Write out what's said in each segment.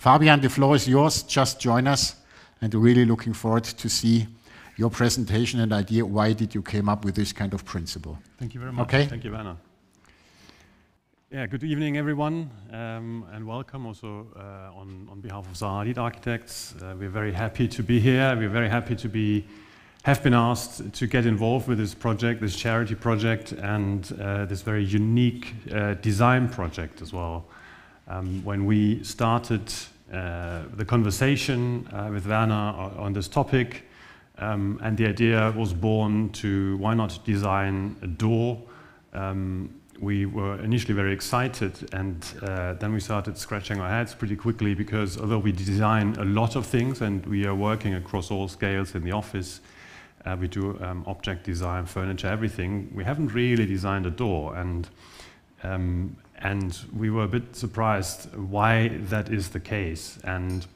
Fabian, the floor is yours. Just join us, and really looking forward to see your presentation and idea. Why did you came up with this kind of principle? Thank you very much. Okay. Thank you, Werner. Yeah, good evening, everyone, and welcome also on behalf of ZAHA HADID ARCHITECTS. We're very happy to be here. We're very happy to have been asked to get involved with this project, this charity project, and this very unique design project as well. When we started the conversation with Werner on this topic, and the idea was born to why not design a door. We were initially very excited, and then we started scratching our heads pretty quickly, because although we design a lot of things and we are working across all scales in the office, we do object design, furniture, everything, we haven't really designed a door, and we were a bit surprised why that is the case. And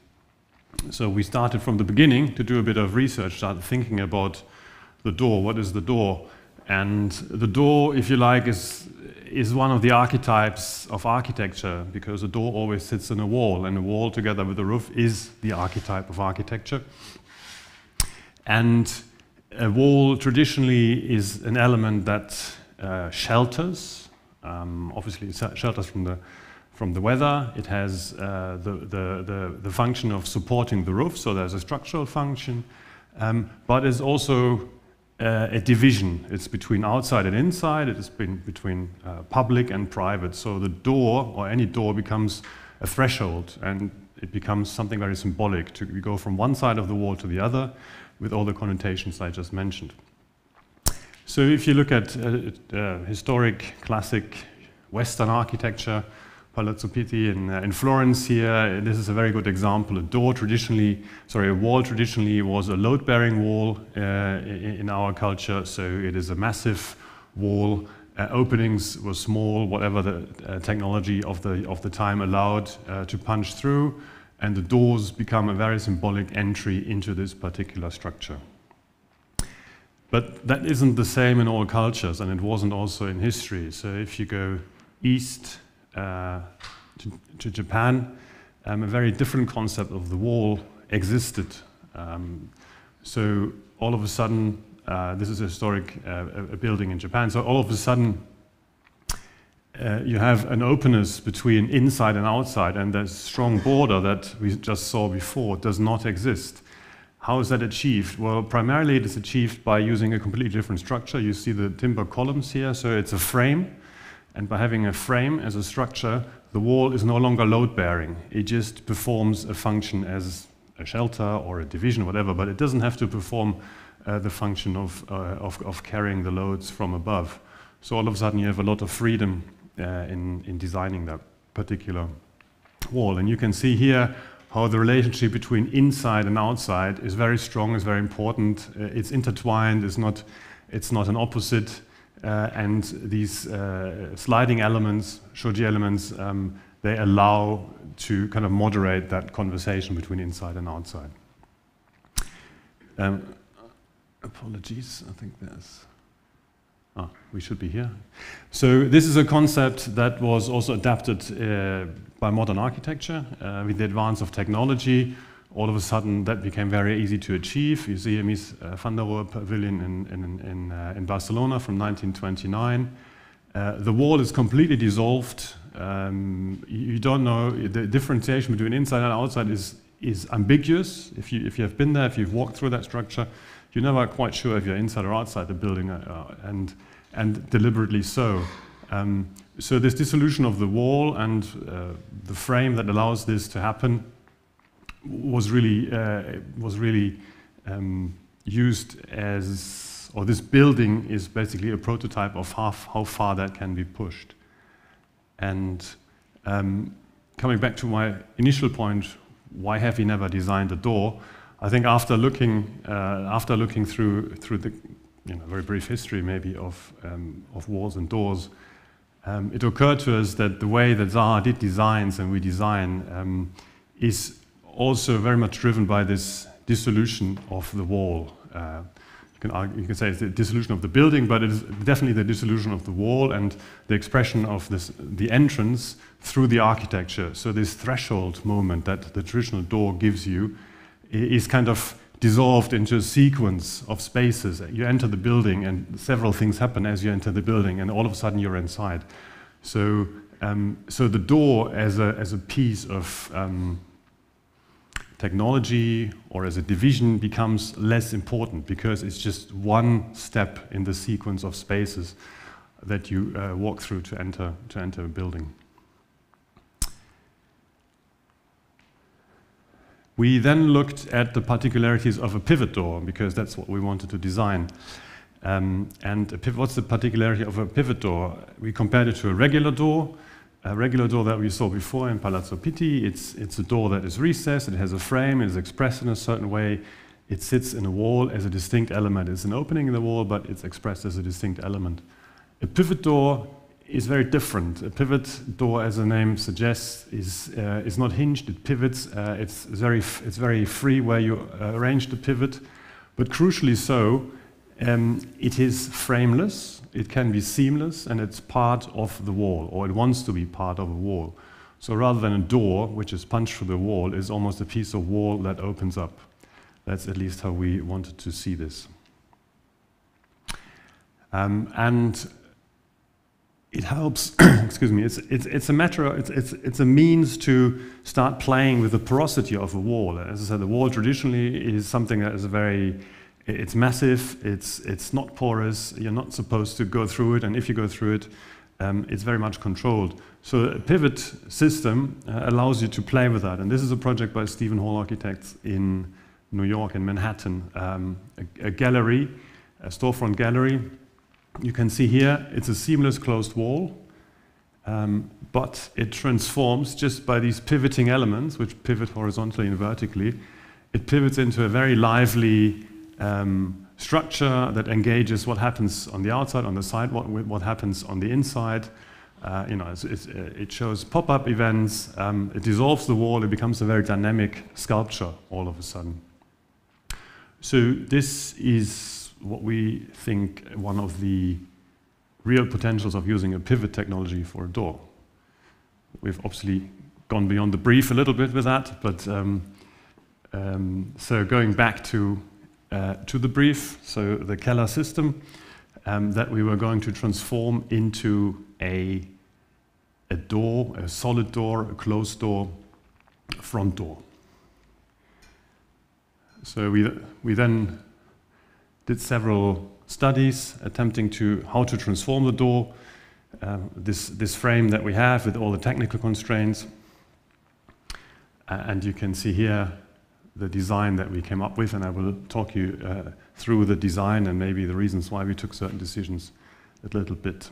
so we started from the beginning to do a bit of research, started thinking about the door. What is the door? And the door, if you like, is one of the archetypes of architecture, because a door always sits in a wall, and a wall together with a roof is the archetype of architecture. And a wall traditionally is an element that shelters. Obviously, it shelters from the weather. It has the function of supporting the roof, so there's a structural function, but it's also a division. It's between outside and inside. It is between public and private. So the door, or any door, becomes a threshold, and it becomes something very symbolic. We go from one side of the wall to the other, with all the connotations I just mentioned. So if you look at historic, classic Western architecture, Palazzo Pitti in Florence here, this is a very good example. A wall traditionally was a load-bearing wall in our culture, so it is a massive wall. Openings were small, whatever the technology of the time allowed to punch through, and the doors become a very symbolic entry into this particular structure. But that isn't the same in all cultures, and it wasn't also in history. So if you go east to Japan, a very different concept of the wall existed. So all of a sudden, this is a historic a building in Japan, so all of a sudden you have an openness between inside and outside, and that strong border that we just saw before does not exist. How is that achieved? Well, primarily it is achieved by using a completely different structure. You see the timber columns here, so it's a frame. And by having a frame as a structure, the wall is no longer load-bearing. It just performs a function as a shelter or a division, whatever, but it doesn't have to perform the function of carrying the loads from above. So all of a sudden you have a lot of freedom in designing that particular wall. And you can see here how the relationship between inside and outside is very strong, is very important. It's intertwined, it's not an opposite. And these sliding elements, shoji elements, they allow to kind of moderate that conversation between inside and outside. Apologies, I think we should be here. So this is a concept that was also adapted by modern architecture. With the advance of technology, all of a sudden that became very easy to achieve. You see Mies van der Rohe Pavilion in Barcelona from 1929. The wall is completely dissolved. You don't know, the differentiation between inside and outside is ambiguous. If you have been there, if you've walked through that structure, you're never quite sure if you're inside or outside the building, and deliberately so. So this dissolution of the wall and the frame that allows this to happen was really used as, or this building is basically a prototype of how far that can be pushed. And coming back to my initial point, why have we never designed a door? I think after looking through the very brief history maybe of walls and doors, it occurred to us that the way that ZAHA did designs and we design is also very much driven by this dissolution of the wall. You you can say it's the dissolution of the building, but it is definitely the dissolution of the wall and the expression of the entrance through the architecture. So this threshold moment that the traditional door gives you is kind of dissolved into a sequence of spaces. You enter the building and several things happen as you enter the building, and all of a sudden you're inside. So, so the door as a piece of technology or as a division becomes less important because it's just one step in the sequence of spaces that you walk through to enter a building. We then looked at the particularities of a pivot door because that's what we wanted to design. What's the particularity of a pivot door? We compared it to a regular door that we saw before in Palazzo Pitti. It's a door that is recessed, it has a frame, it is expressed in a certain way, it sits in a wall as a distinct element. It's an opening in the wall, but it's expressed as a distinct element. A pivot door is very different. A pivot door, as the name suggests, is not hinged, it pivots, it's very free where you arrange the pivot, but crucially so, it is frameless, it can be seamless, and it's part of the wall, or it wants to be part of a wall. So rather than a door, which is punched through the wall, is almost a piece of wall that opens up. That's at least how we wanted to see this. And it helps, excuse me, it's a matter of, it's a means to start playing with the porosity of a wall. As I said, the wall traditionally is something that is it's massive, it's not porous, you're not supposed to go through it, and if you go through it, it's very much controlled. So a pivot system allows you to play with that, and this is a project by Stephen Hall Architects in New York, in Manhattan, a gallery, a storefront gallery. You can see here, it's a seamless closed wall, but it transforms just by these pivoting elements, which pivot horizontally and vertically. It pivots into a very lively structure that engages what happens on the outside, on the side, what happens on the inside. It shows pop-up events, it dissolves the wall, it becomes a very dynamic sculpture all of a sudden. So this is what we think one of the real potentials of using a pivot technology for a door. We've obviously gone beyond the brief a little bit with that, but so going back to the brief, so the Keller system that we were going to transform into a door, a solid door, a closed door, a front door. So we then did several studies attempting how to transform the door, this frame that we have with all the technical constraints. And you can see here the design that we came up with, and I will talk you through the design and maybe the reasons why we took certain decisions a little bit.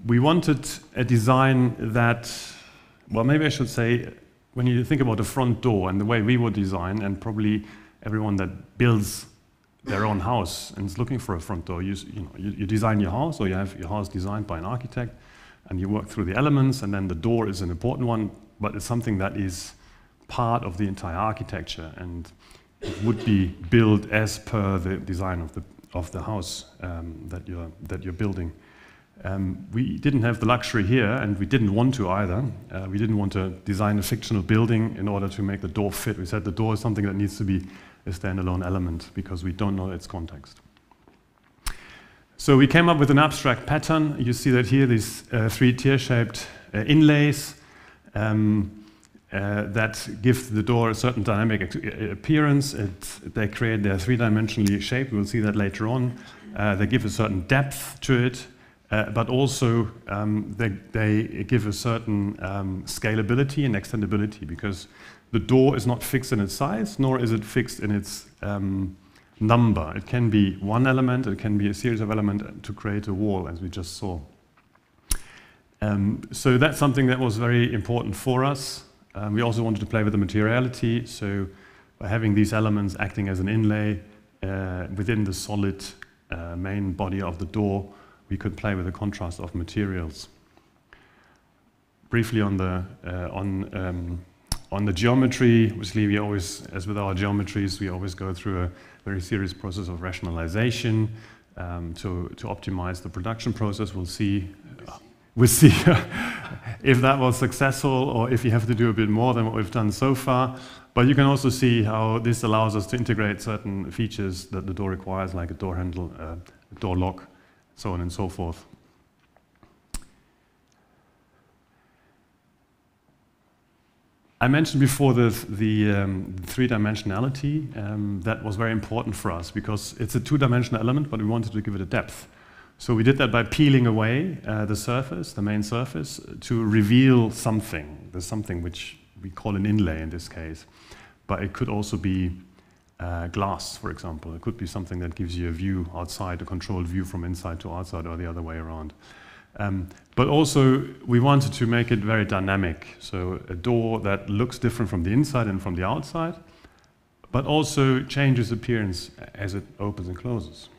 We wanted a design that, well, maybe I should say, when you think about a front door and the way we would design, and probably everyone that builds their own house and is looking for a front door, you design your house, or you have your house designed by an architect, and you work through the elements, and then the door is an important one, but it's something that is part of the entire architecture, and it would be built as per the design of the house that you're building. We didn't have the luxury here, and we didn't want to either. We didn't want to design a fictional building in order to make the door fit. We said the door is something that needs to be a standalone element because we don't know its context. So we came up with an abstract pattern. You see that here, these three tear-shaped inlays that give the door a certain dynamic appearance. They create their three-dimensionally shape. We'll see that later on. They give a certain depth to it. But also they give a certain scalability and extendability, because the door is not fixed in its size, nor is it fixed in its number. It can be one element, it can be a series of elements to create a wall, as we just saw. So that's something that was very important for us. We also wanted to play with the materiality, so by having these elements acting as an inlay within the solid main body of the door, we could play with the contrast of materials. Briefly on on the geometry, obviously we always, as with our geometries, we always go through a very serious process of rationalization to optimize the production process. We'll see if that was successful or if you have to do a bit more than what we've done so far. But you can also see how this allows us to integrate certain features that the door requires, like a door handle, a door lock, so on and so forth. I mentioned before the three-dimensionality. That was very important for us because it's a two-dimensional element, but we wanted to give it a depth. So we did that by peeling away the surface, the main surface, to reveal something. There's something which we call an inlay in this case, but it could also be glass, for example. It could be something that gives you a view outside, a controlled view from inside to outside, or the other way around. But also, we wanted to make it very dynamic, so a door that looks different from the inside and from the outside, but also changes appearance as it opens and closes.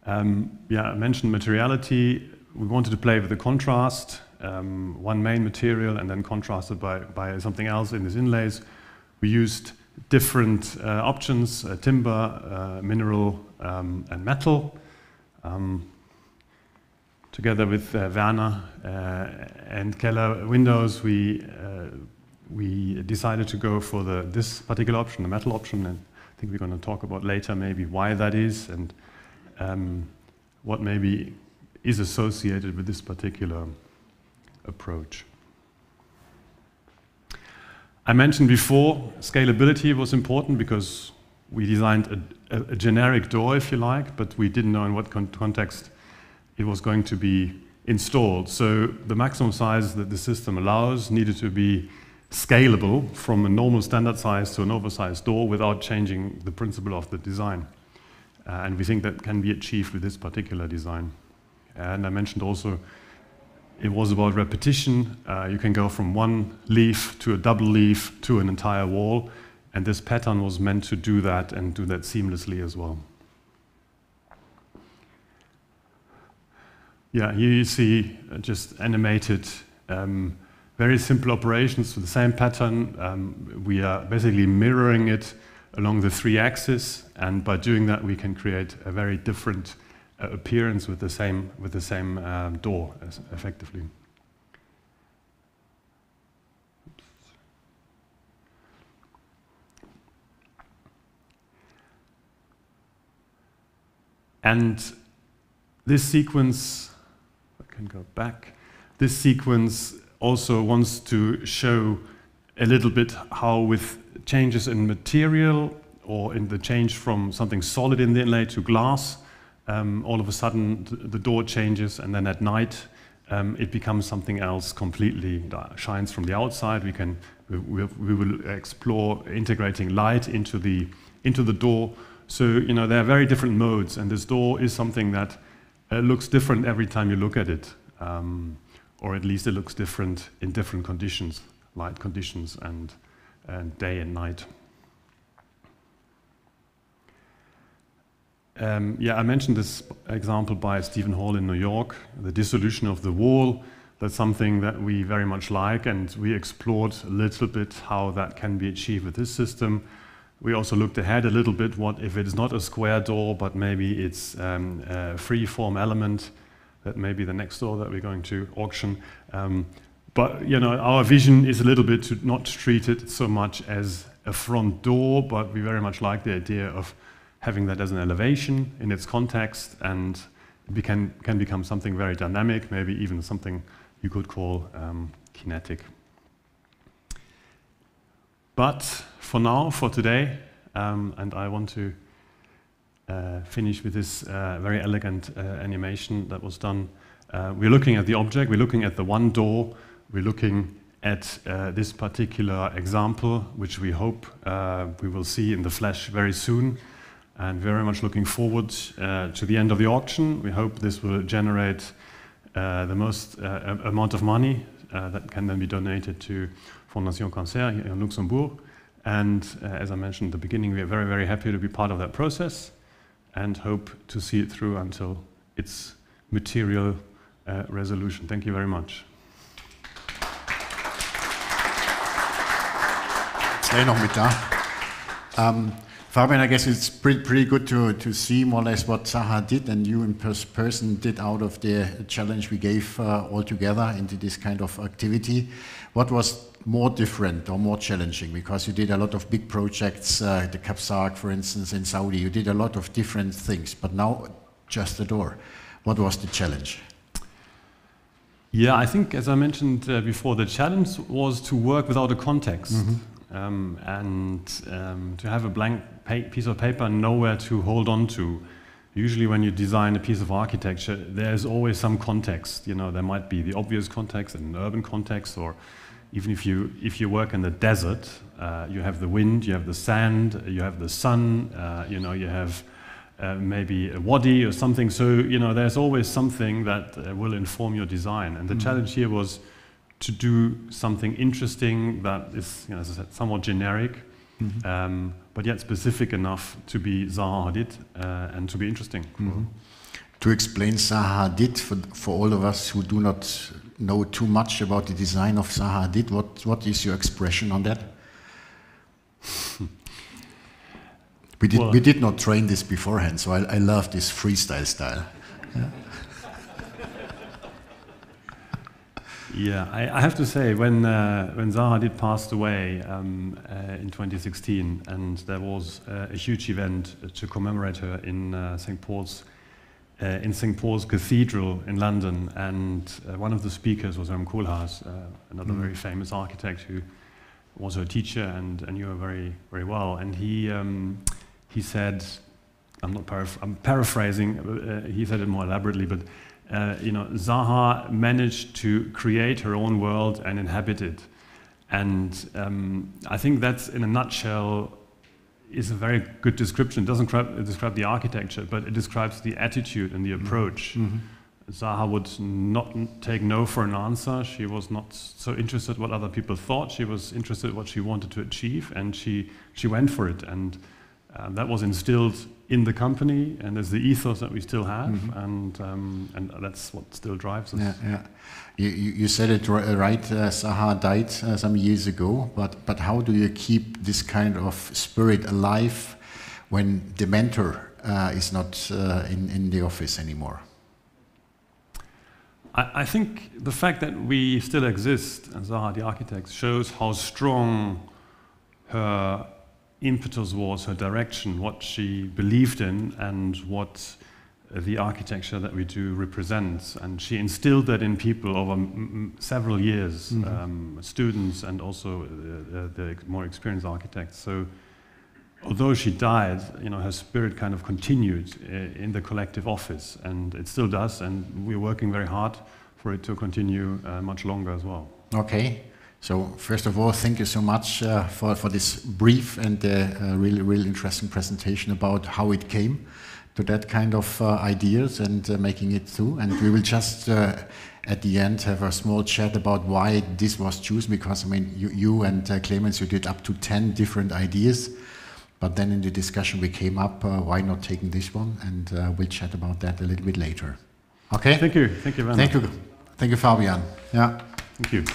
I mentioned materiality. We wanted to play with the contrast, one main material and then contrasted by something else in these inlays. We used different options, timber, mineral, and metal. Together with Werner and Keller windows, we decided to go for this particular option, the metal option, and I think we're going to talk about later maybe why that is and what maybe is associated with this particular approach. I mentioned before scalability was important because we designed a generic door, if you like, but we didn't know in what context it was going to be installed. So the maximum size that the system allows needed to be scalable from a normal standard size to an oversized door without changing the principle of the design. And we think that can be achieved with this particular design. And I mentioned also it was about repetition. You can go from one leaf to a double leaf to an entire wall, and this pattern was meant to do that and do that seamlessly as well. Yeah, here you see just animated, very simple operations with the same pattern. We are basically mirroring it along the three axes, and by doing that we can create a very different appearance with the same door, effectively. And this sequence, can go back. This sequence also wants to show a little bit how with changes in material or in the change from something solid in the inlay to glass, all of a sudden the door changes, and then at night it becomes something else completely. It shines from the outside. We will explore integrating light into the door. So there are very different modes, and this door is something that looks different every time you look at it, or at least it looks different in different conditions, light conditions and day and night. I mentioned this example by Stephen Hall in New York, the dissolution of the wall. That's something that we very much like, and we explored a little bit how that can be achieved with this system. We also looked ahead a little bit, what if it is not a square door, but maybe it's a free-form element, that may be the next door that we're going to auction. But our vision is a little bit to not treat it so much as a front door, but we very much like the idea of having that as an elevation in its context, and it can become something very dynamic, maybe even something you could call kinetic. But for now, for today, and I want to finish with this very elegant animation that was done. We're looking at the object, we're looking at the one door, we're looking at this particular example, which we hope we will see in the flesh very soon, and very much looking forward to the end of the auction. We hope this will generate the most amount of money that can then be donated to Fondation Cancer here in Luxembourg. And as I mentioned at the beginning, we are very, very happy to be part of that process and hope to see it through until its material resolution. Thank you very much. Sei noch mit da. Fabian, I guess it's pretty good to see more or less what ZAHA did and you in person did out of the challenge we gave all together into this kind of activity. What was more different or more challenging? Because you did a lot of big projects, the Kapsark, for instance, in Saudi. You did a lot of different things, but now just the door. What was the challenge? Yeah, I think, as I mentioned before, the challenge was to work without a context. And to have a blank piece of paper nowhere to hold on to. Usually when you design a piece of architecture, there's always some context. You know, there might be the obvious context in an urban context, or even if you work in the desert, you have the wind, you have the sand, you have the sun, you know, you have maybe a wadi or something. So, you know, there's always something that will inform your design. And the challenge here was to do something interesting that is, you know, as I said, somewhat generic, but yet specific enough to be ZAHA HADID and to be interesting. To explain ZAHA HADID for all of us who do not know too much about the design of ZAHA HADID, what is your expression on that? We did not train this beforehand, so I love this freestyle style. Yeah. Yeah, I have to say, when ZAHA HADID passed away in 2016, and there was a huge event to commemorate her in St. Paul's Cathedral in London, and one of the speakers was Koolhaas, another very famous architect who was her teacher and knew her very, very well. And he said, I'm paraphrasing, he said it more elaborately, but you know, ZAHA managed to create her own world and inhabit it. And I think that's, in a nutshell, is a very good description. It doesn't describe the architecture, but it describes the attitude and the approach. ZAHA would not take no for an answer. She was not so interested what other people thought. She was interested in what she wanted to achieve, and she went for it. And that was instilled in the company, and there's the ethos that we still have, and that's what still drives us. Yeah. You said it right. ZAHA died some years ago, but how do you keep this kind of spirit alive when the mentor is not in the office anymore? I think the fact that we still exist as ZAHA the Architects shows how strong her impetus was, her direction, what she believed in, and what the architecture that we do represents. And she instilled that in people over several years, students and also the more experienced architects. So although she died, you know, her spirit kind of continued in the collective office, and it still does, and we're working very hard for it to continue much longer as well. Okay. So first of all, thank you so much for this brief and really interesting presentation about how it came to that kind of ideas and making it through. And we will just at the end have a small chat about why this was chosen, because I mean you and Clemens, you did up to 10 different ideas, but then in the discussion we came up why not taking this one, and we'll chat about that a little bit later. Okay. Thank you. Thank you very much. Thank you, Fabian. Yeah. Thank you.